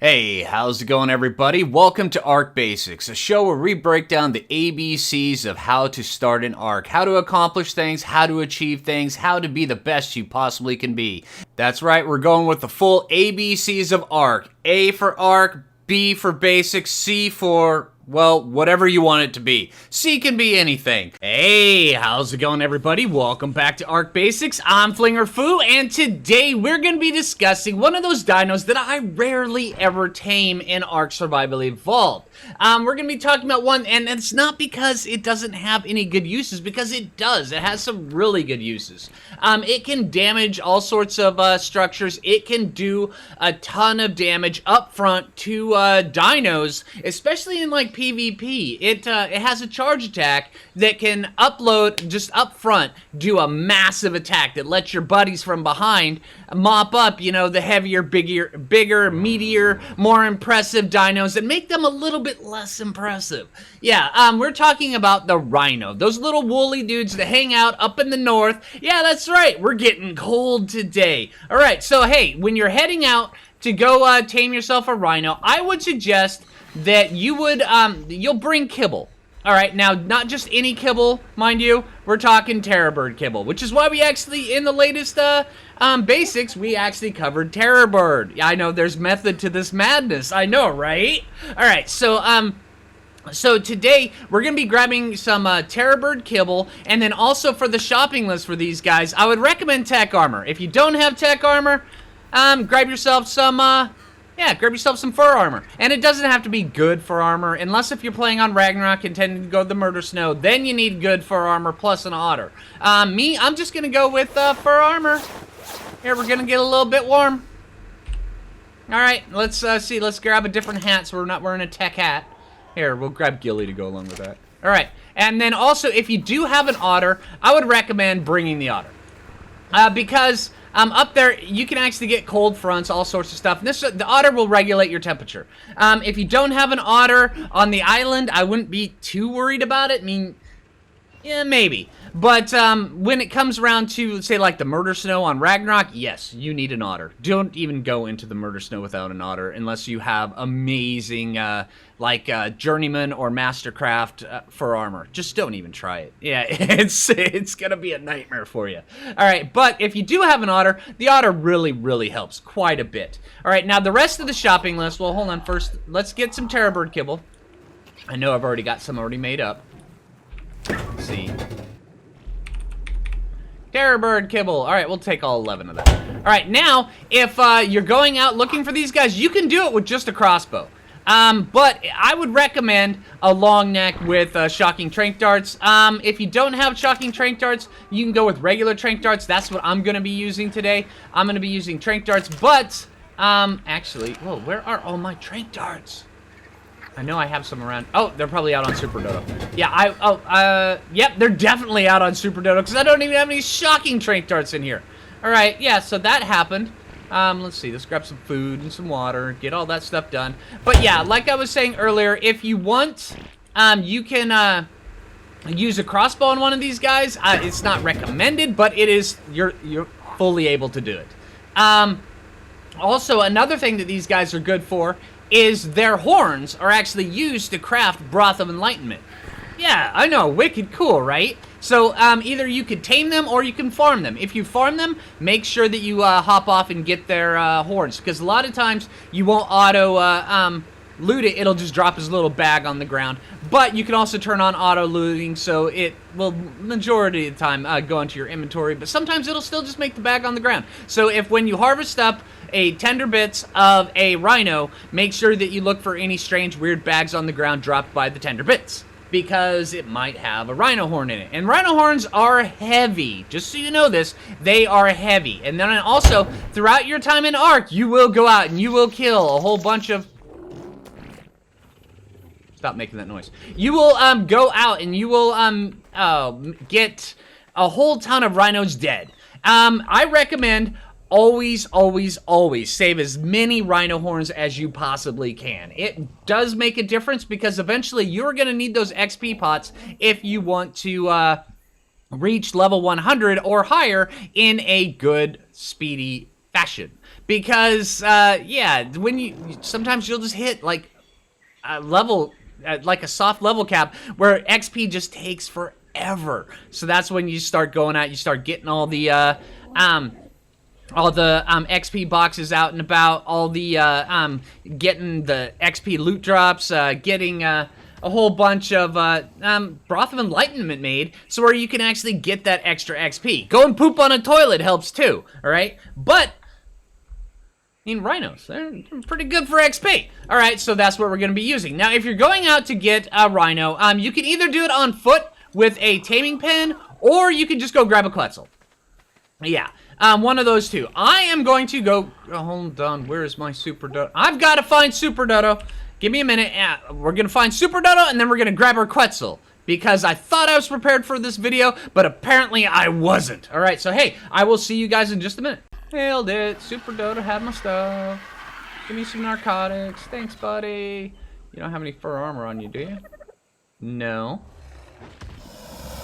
Hey, how's it going everybody? Welcome to Arc Basics, a show where we break down the ABCs of how to start an arc, how to accomplish things, how to achieve things, how to be the best you possibly can be. That's right, we're going with the full ABCs of arc. A for arc, B for basic, C for, well, whatever you want it to be. C can be anything. Hey, how's it going everybody? Welcome back to Arc Basics. I'm Phlinger Phoo, and today we're going to be discussing one of those dinos that I rarely ever tame in Ark Survival Evolved. We're going to be talking about one, and it's not because it doesn't have any good uses, because it does. It has some really good uses. It can damage all sorts of structures. It can do a ton of damage up front to dinos, especially in like PvP. It has a charge attack that can upload just up front, do a massive attack that lets your buddies from behind mop up, you know, the heavier, bigger, meatier, more impressive dinos and make them a little bit less impressive. Yeah, we're talking about the Rhino, those little woolly dudes that hang out up in the north. Yeah, that's right, we're getting cold today. All right, so hey, when you're heading out to go tame yourself a Rhino, I would suggest that you would, you'll bring kibble. All right, now, not just any kibble, mind you. We're talking Terror Bird kibble, which is why we actually, in the latest basics, we actually covered Terror Bird. I know there's method to this madness. I know, right? All right, so today, we're going to be grabbing some Terror Bird kibble, and then also for the shopping list for these guys, I would recommend tech armor. If you don't have tech armor, grab yourself some, grab yourself some fur armor. And it doesn't have to be good fur armor, unless if you're playing on Ragnarok intending to go to the Murder Snow, then you need good fur armor plus an otter. I'm just going to go with fur armor. Here, we're going to get a little bit warm. Alright, let's see, let's grab a different hat so we're not wearing a tech hat. Here, we'll grab Gilly to go along with that. Alright, and then also, if you do have an otter, I would recommend bringing the otter. Because up there, you can actually get cold fronts, all sorts of stuff. And the otter will regulate your temperature. If you don't have an otter on the island, I wouldn't be too worried about it. I mean, yeah, maybe. But when it comes around to, say, like the Murder Snow on Ragnarok, yes, you need an otter. Don't even go into the Murder Snow without an otter unless you have amazing, Journeyman or Mastercraft fur armor. Just don't even try it. Yeah, it's gonna be a nightmare for you. All right, but if you do have an otter, the otter really helps quite a bit. All right, now the rest of the shopping list, well, hold on. First, let's get some Terror Bird kibble. I know I've already got some already made up. Let's see. Terror Bird kibble. All right, we'll take all 11 of that. All right, now, if you're going out looking for these guys, you can do it with just a crossbow. But I would recommend a long neck with shocking trank darts. If you don't have shocking trank darts, you can go with regular trank darts. That's what I'm going to be using today. I'm going to be using trank darts, but, actually, whoa, where are all my trank darts? I know I have some around. Oh, they're probably out on Super Dodo. Yeah, yep, they're definitely out on Super Dodo because I don't even have any shocking trank darts in here. All right, yeah, so that happened. Let's see, let's grab some food and some water, get all that stuff done. But yeah, like I was saying earlier, if you want, you can, use a crossbow on one of these guys. It's not recommended, but it is, you're fully able to do it. Also, another thing that these guys are good for is their horns are actually used to craft Broth of Enlightenment. Yeah, I know, wicked cool, right? So, either you could tame them or you can farm them. If you farm them, make sure that you hop off and get their horns, because a lot of times you won't auto loot it, it'll just drop his little bag on the ground. But you can also turn on auto looting, so it will, majority of the time, go into your inventory, but sometimes it'll still just make the bag on the ground. So if when you harvest up a tender bits of a rhino, make sure that you look for any strange, weird bags on the ground dropped by the tender bits, because it might have a rhino horn in it. And rhino horns are heavy. Just so you know this, they are heavy. And then also, throughout your time in Ark, you will go out and you will kill a whole bunch of... Stop making that noise. You will go out and you will get a whole ton of rhinos dead. I recommend always save as many rhino horns as you possibly can. It does make a difference because eventually you're going to need those XP pots if you want to reach level 100 or higher in a good, speedy fashion. because, yeah, sometimes you'll just hit, like, a level, like a soft level cap, where XP just takes forever. So that's when you start going out, you start getting all the XP boxes out and about, all the, getting the XP loot drops, getting, a whole bunch of, Broth of Enlightenment made, so where you can actually get that extra XP. Go and poop on a toilet helps too, alright? But, I mean, rhinos, they're pretty good for XP. Alright, so that's what we're going to be using. Now, if you're going out to get a rhino, you can either do it on foot with a taming pen, or you can just go grab a Quetzal. Yeah, one of those two. I am going to go, hold on, where is my Super Dodo? I've got to find Super Dodo. Give me a minute. We're going to find Super Dodo, and then we're going to grab our Quetzal. Because I thought I was prepared for this video, but apparently I wasn't. Alright, so hey, I will see you guys in just a minute. Nailed it. Super Dodo had my stuff. Give me some narcotics. Thanks, buddy. You don't have any fur armor on you, do you? No.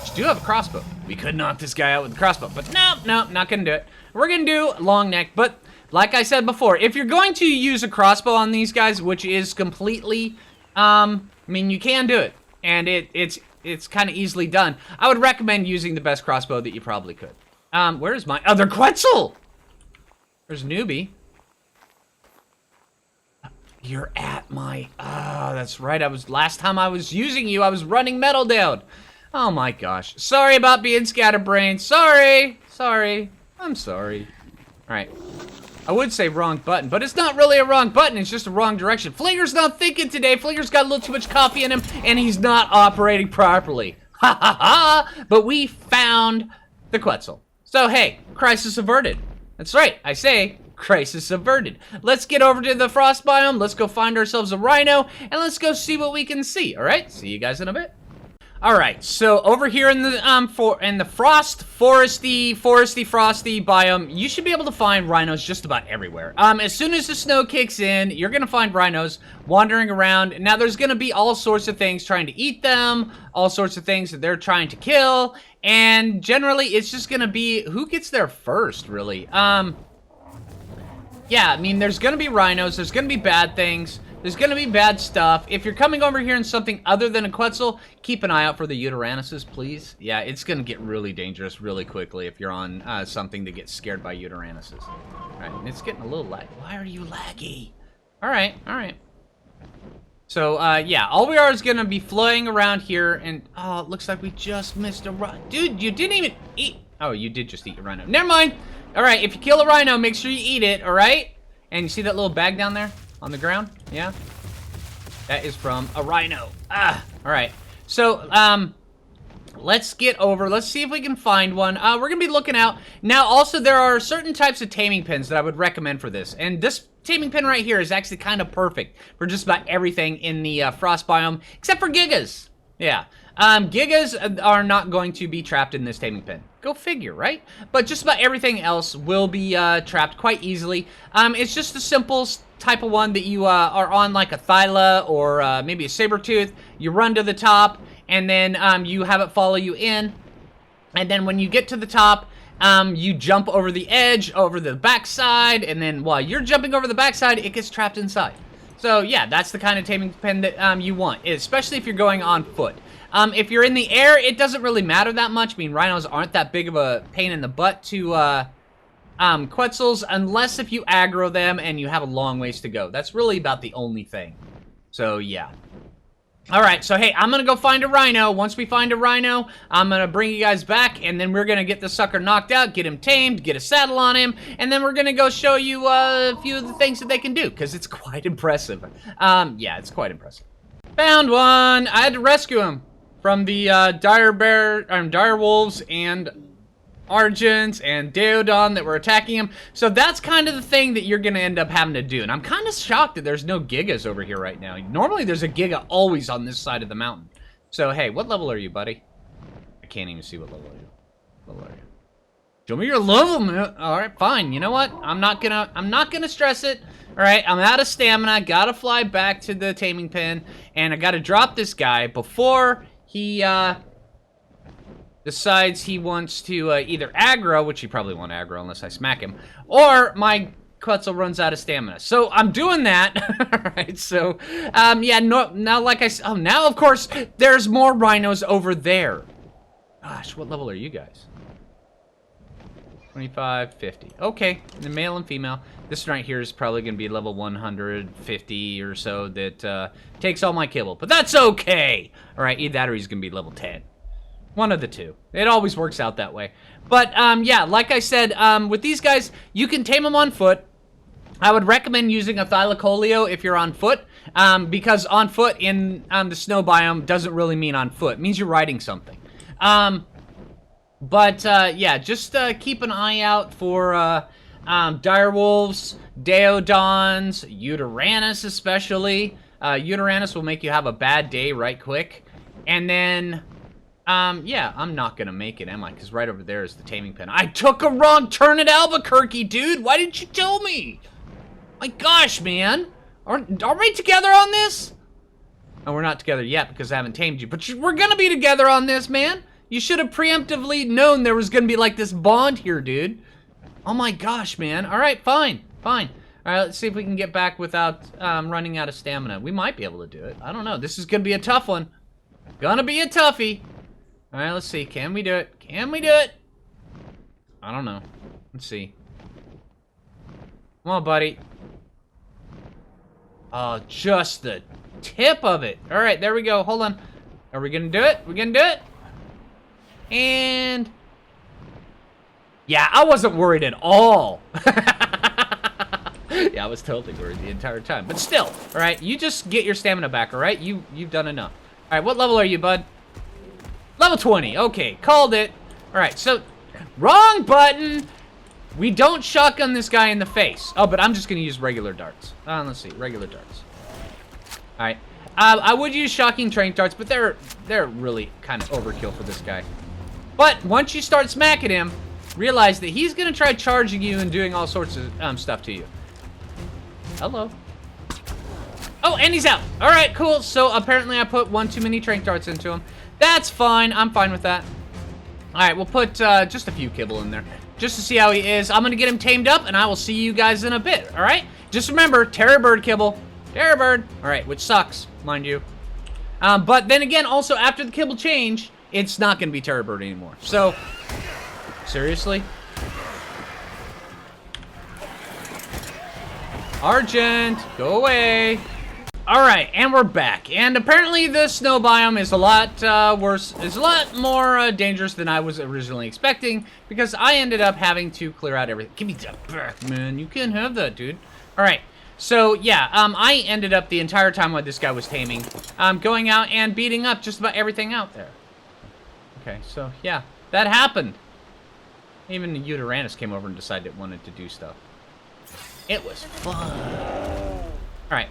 You do have a crossbow. We could knock this guy out with a crossbow, but no, not gonna do it. We're gonna do long neck, but like I said before, if you're going to use a crossbow on these guys, which is completely, I mean, you can do it, and it's kind of easily done. I would recommend using the best crossbow that you probably could. Where's my other Quetzal? There's Newbie. You're at my, that's right. Last time I was using you, I was running metal down. Oh my gosh. Sorry about being scatterbrained. Sorry. I'm sorry. All right. I would say wrong button, but it's not really a wrong button. It's just a wrong direction. Phlinger's not thinking today. Phlinger's got a little too much coffee in him, and he's not operating properly. Ha ha ha! But we found the Quetzal. So hey, crisis averted. That's right. I say crisis averted. Let's get over to the frost biome. Let's go find ourselves a rhino, and let's go see what we can see. All right. See you guys in a bit. Alright, so over here in the foresty biome, you should be able to find rhinos just about everywhere. As soon as the snow kicks in, you're gonna find rhinos wandering around. Now, there's gonna be all sorts of things trying to eat them, all sorts of things that they're trying to kill, and generally, it's just gonna be who gets there first, really. Yeah, I mean, there's gonna be rhinos, there's gonna be bad things, there's gonna be bad stuff. If you're coming over here in something other than a Quetzal, keep an eye out for the Uteranuses, please. Yeah, it's gonna get really dangerous really quickly if you're on something that gets scared by Uteranuses. Alright, and it's getting a little lag. Why are you laggy? Alright. So, yeah, all we are is gonna be flying around here, and, oh, it looks like we just missed a rhino. Dude, you didn't even eat. Oh, you did just eat your rhino. Never mind. Alright, if you kill a rhino, make sure you eat it, alright? And you see that little bag down there? On the ground? Yeah? That is from a rhino. Alright. So, let's get over. Let's see if we can find one. We're gonna be looking out. Now, also, there are certain types of taming pens that I would recommend for this. And this taming pen right here is actually kind of perfect for just about everything in the frost biome, except for Gigas. Yeah. Gigas are not going to be trapped in this taming pen. Go figure, right? But just about everything else will be trapped quite easily. It's just a simple type of one that you are on, like a Thyla or maybe a Sabertooth. You run to the top, and then you have it follow you in. And then when you get to the top, you jump over the edge, over the backside, and then while you're jumping over the backside, it gets trapped inside. So yeah, that's the kind of taming pen that you want, especially if you're going on foot. If you're in the air, it doesn't really matter that much. I mean, rhinos aren't that big of a pain in the butt to Quetzals, unless if you aggro them and you have a long ways to go. That's really about the only thing. So, yeah. Alright, so hey, I'm gonna go find a rhino. Once we find a rhino, I'm gonna bring you guys back, and then we're gonna get the sucker knocked out, get him tamed, get a saddle on him, and then we're gonna go show you a few of the things that they can do, because it's quite impressive. Yeah, it's quite impressive. Found one! I had to rescue him from the dire wolves and Argents and Deodon that were attacking him. So that's kind of the thing that you're gonna end up having to do. And I'm kind of shocked that there's no Gigas over here right now. Normally there's a Giga always on this side of the mountain. So hey, what level are you, buddy? I can't even see what level are you. What level are you? Show me your level, man. Alright, fine. You know what? I'm not gonna stress it. Alright, I'm out of stamina. Gotta fly back to the taming pen. And I gotta drop this guy before he decides he wants to either aggro, which he probably won't aggro unless I smack him, or my Quetzal runs out of stamina. So I'm doing that. All right, so, yeah, no, now like I said, oh, now of course, there's more rhinos over there. Gosh, what level are you guys? 25, 50. Okay, the male and female. This one right here is probably going to be level 150 or so that takes all my kibble. But that's okay. All right, either that or he's going to be level 10. One of the two. It always works out that way. But, yeah, like I said, with these guys, you can tame them on foot. I would recommend using a thylacoleo if you're on foot, because on foot in the snow biome doesn't really mean on foot. It means you're riding something. But, yeah, just keep an eye out for direwolves, deodons, Uteranus especially. Uteranus will make you have a bad day right quick. And then, yeah, I'm not gonna make it, am I? Because right over there is the taming pen. I took a wrong turn at Albuquerque, dude! Why didn't you tell me? My gosh, man! Are we together on this? No, we're not together yet because I haven't tamed you. But we're gonna be together on this, man! You should have preemptively known there was gonna be like this bond here, dude. Oh my gosh, man. Alright, fine. Fine. Alright, let's see if we can get back without running out of stamina. We might be able to do it. I don't know. This is gonna be a tough one. Gonna be a toughie. Alright, let's see. Can we do it? Can we do it? I don't know. Let's see. Come on, buddy. Oh, just the tip of it. Alright, there we go. Hold on. Are we gonna do it? We gonna do it? And... yeah, I wasn't worried at all. Yeah, I was totally worried the entire time. But still, alright, you just get your stamina back, alright? You've done enough. Alright, what level are you, bud? Level 20. Okay, called it. Alright, so... wrong button! We don't shotgun this guy in the face. Oh, but I'm just gonna use regular darts. Let's see, regular darts. Alright. I would use shocking trank darts, but they're really kind of overkill for this guy. But once you start smacking him, realize that he's gonna try charging you and doing all sorts of stuff to you. Hello. Oh, and he's out. All right, cool. So apparently I put one too many trank darts into him. That's fine. I'm fine with that. All right, we'll put just a few kibble in there just to see how he is. I'm gonna get him tamed up, and I will see you guys in a bit. All right. Just remember, terror bird kibble. Terror bird. All right, which sucks, mind you. But then again, also after the kibble change, it's not gonna be terror bird anymore. So. Seriously? Argent, go away. All right, and we're back. And apparently the snow biome is a lot worse, is a lot more dangerous than I was originally expecting, because I ended up having to clear out everything. Give me that back, man. You can't have that, dude. All right. So, yeah, I ended up the entire time while this guy was taming, going out and beating up just about everything out there. Okay, so, yeah, that happened. Even the Uteranus came over and decided it wanted to do stuff. It was fun. Alright.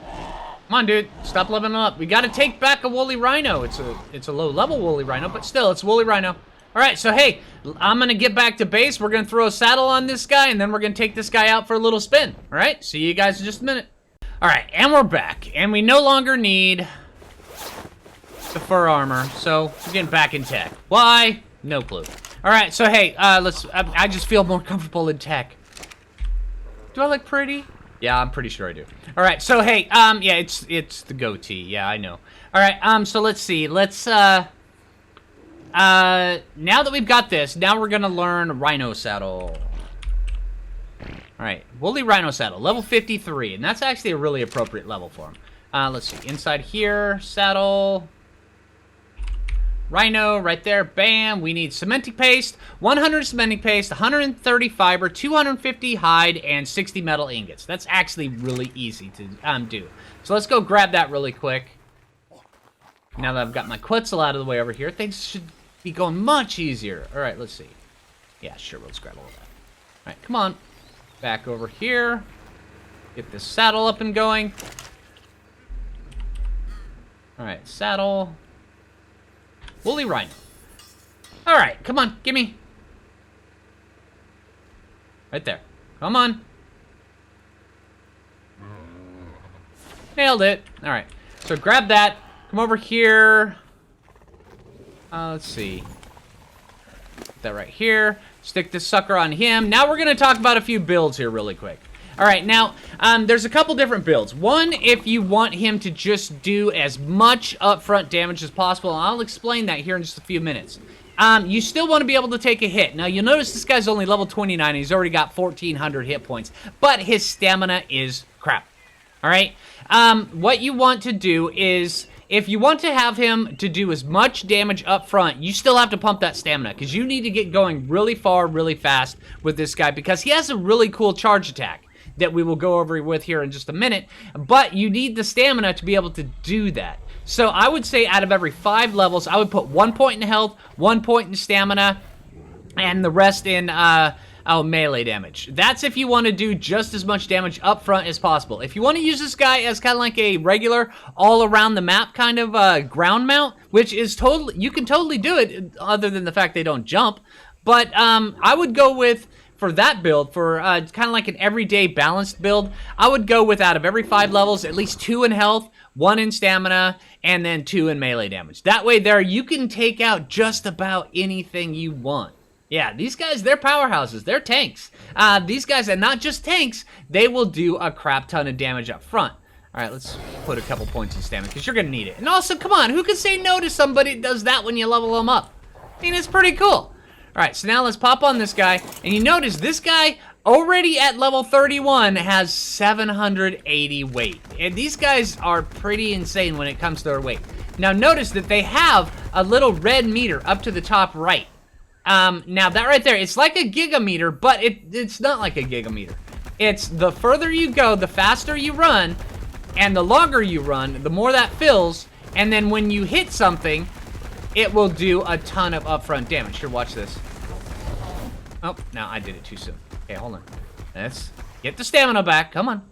Come on, dude. Stop leveling up. We gotta take back a woolly rhino. It's a low-level woolly rhino, but still, it's a woolly rhino. Alright, so hey, I'm gonna get back to base. We're gonna throw a saddle on this guy, and then we're gonna take this guy out for a little spin. Alright, see you guys in just a minute. Alright, and we're back. And we no longer need the fur armor, so we're getting back in tech. Why? No clue. Alright, so hey, I just feel more comfortable in tech. Do I look pretty? Yeah, I'm pretty sure I do. Alright, so hey, yeah, it's the goatee. Yeah, I know. Alright, so let's see. Let's, now that we've got this, now we're gonna learn Rhino Saddle. Alright, Woolly Rhino Saddle, level 53, and that's actually a really appropriate level for him. Let's see, inside here, saddle... Rhino, right there, bam. We need cementing paste, 100 cementing paste, 130 fiber, 250 hide, and 60 metal ingots. That's actually really easy to do. So let's go grab that really quick. Now that I've got my Quetzal out of the way over here, things should be going much easier. All right, let's see. Yeah, sure, let's grab all of that. All right, come on. Back over here. Get this saddle up and going. All right, saddle. Woolly Rhino. Alright, come on, gimme. Right there. Come on. Nailed it. Alright, so grab that. Come over here. Let's see. Put that right here. Stick this sucker on him. Now we're going to talk about a few builds here really quick. All right, now, there's a couple different builds. One, if you want him to just do as much upfront damage as possible, and I'll explain that here in just a few minutes. You still want to be able to take a hit. Now, you'll notice this guy's only level 29, and he's already got 1,400 hit points, but his stamina is crap. All right? What you want to do is, if you want to have him to do as much damage up front, you still have to pump that stamina, because you need to get going really far, really fast with this guy, because he has a really cool charge attack that we will go over with here in just a minute, but you need the stamina to be able to do that. So I would say out of every 5 levels, I would put 1 point in health, 1 point in stamina, and the rest in melee damage. That's if you want to do just as much damage up front as possible. If you want to use this guy as kind of like a regular all around the map kind of ground mount, which is totally, you can totally do it other than the fact they don't jump, but I would go with, for that build, for kind of like an everyday balanced build, I would go with, out of every 5 levels, at least 2 in health, 1 in stamina, and then 2 in melee damage. That way there, you can take out just about anything you want. Yeah, these guys, they're powerhouses. They're tanks. These guys are not just tanks. They will do a crap ton of damage up front. All right, let's put a couple points in stamina, because you're going to need it. And also, come on, who can say no to somebody that does that when you level them up? I mean, it's pretty cool. All right, so now let's pop on this guy, and you notice this guy already at level 31 has 780 weight. And these guys are pretty insane when it comes to their weight. Now notice that they have a little red meter up to the top right. Now that right there, it's like a gigameter, but it's not like a gigameter. It's the further you go, the faster you run, and the longer you run, the more that fills, and then when you hit something, it will do a ton of upfront damage. Here, watch this. Oh, no, I did it too soon. Okay, hold on. Let's get the stamina back. Come on.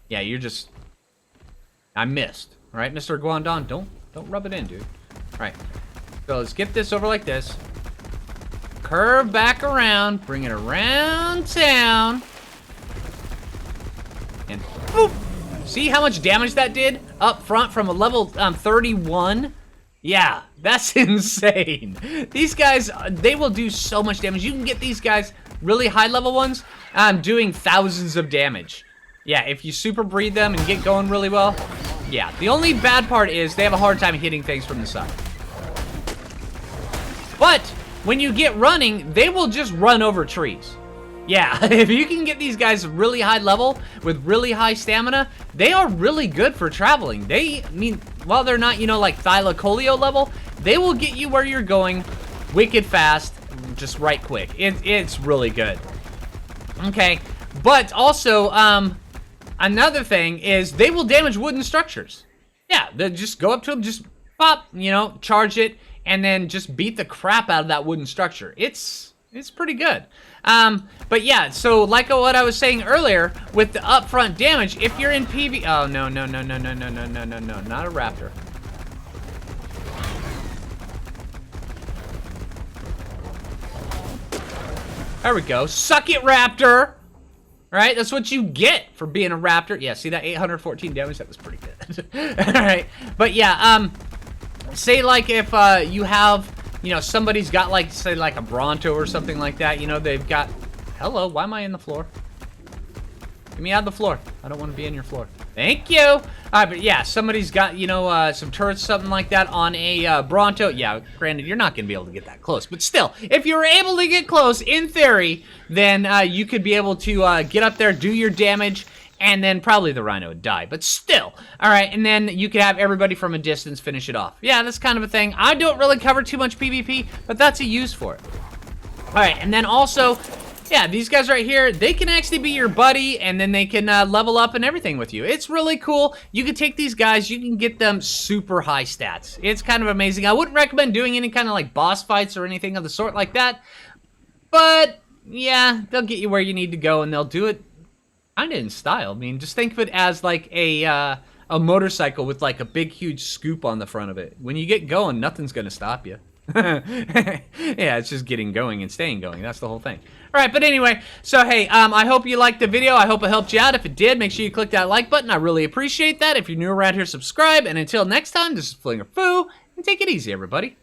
Yeah, you're just... I missed. All right, Mr. Guandon, don't rub it in, dude. All right. So let's get this over like this. Curve back around. Bring it around town. And boop. See how much damage that did up front from a level 31? Yeah, that's insane. These guys, they will do so much damage. You can get these guys, really high level ones, doing thousands of damage. Yeah, if you super breed them and get going really well. Yeah, the only bad part is they have a hard time hitting things from the side. But when you get running, they will just run over trees. Yeah, if you can get these guys really high level with really high stamina, they are really good for traveling. They, I mean, while they're not, you know, like Thylacoleo level, they will get you where you're going wicked fast, just right quick. It's really good. Okay, but also, another thing is they will damage wooden structures. Yeah, they just go up to them, just pop, you know, charge it, and then just beat the crap out of that wooden structure. It's pretty good. But yeah, so like what I was saying earlier, with the upfront damage, if you're in PV... Oh, no, not a raptor. There we go. Suck it, raptor! Right, that's what you get for being a raptor. Yeah, see that 814 damage? That was pretty good. Alright, but yeah, say like if you have... You know, somebody's got, like, say, like a Bronto or something like that. You know, they've got... Hello, why am I in the floor? Get me out of the floor. I don't want to be in your floor. Thank you! Alright, but yeah, somebody's got, you know, some turrets, something like that on a Bronto. Yeah, granted, you're not going to be able to get that close. But still, if you're able to get close, in theory, then you could be able to get up there, do your damage, and then probably the Rhino would die, but still. All right, and then you could have everybody from a distance finish it off. Yeah, that's kind of a thing. I don't really cover too much PvP, but that's a use for it. All right, and then also, yeah, these guys right here, they can actually be your buddy, and then they can level up and everything with you. It's really cool. You can take these guys, you can get them super high stats. It's kind of amazing. I wouldn't recommend doing any kind of like boss fights or anything of the sort like that, but yeah, they'll get you where you need to go, and they'll do it kind of in style. I mean, just think of it as like a motorcycle with like a big, huge scoop on the front of it. When you get going, nothing's gonna stop you. Yeah, it's just getting going and staying going. That's the whole thing. All right, but anyway, so hey, I hope you liked the video. I hope it helped you out. If it did, make sure you click that like button. I really appreciate that. If you're new around here, subscribe. And until next time, this is Phlinger Phoo, and take it easy, everybody.